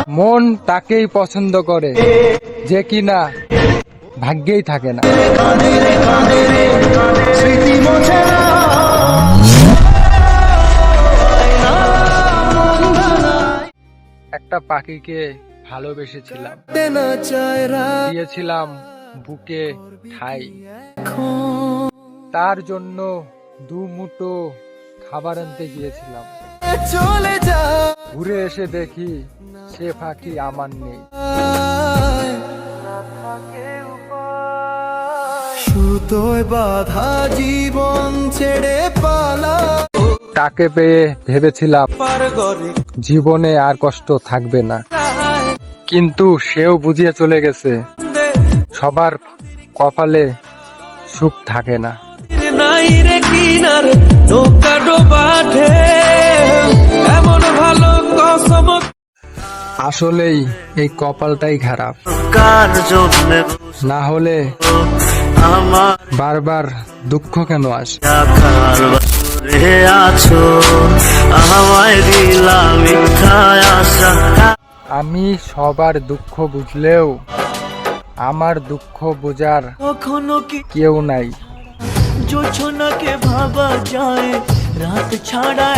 মন তাকেই পছন্দ করে যে কিনা ভাগ্যেই থাকে না। একটা পাখিকে ভালোবেসেছিলাম, দিয়েছিলাম বুকে ঠাই, তার জন্য দুমুঠো খাবার আনতে গিয়েছিলাম। ঘুরে এসে দেখি সে পাখি আমার নেই। সুতোয় বাধা জীবন ছেড়ে পালা, তাকে পেয়ে ভেবেছিলাম জীবনে আর কষ্ট থাকবে না, কিন্তু সেও বুঝিয়ে চলে গেছে সবার কপালে সুখ থাকে না। আসলেই এই কপালটাই খারাপ, না হলে বারবার দুঃখ কেন আসে? আমি সবার দুঃখ বুঝলেও আমার দুঃখ বোঝার কেউ নাই। জোছনাকে ভাবা যায় রাত ছাড়া।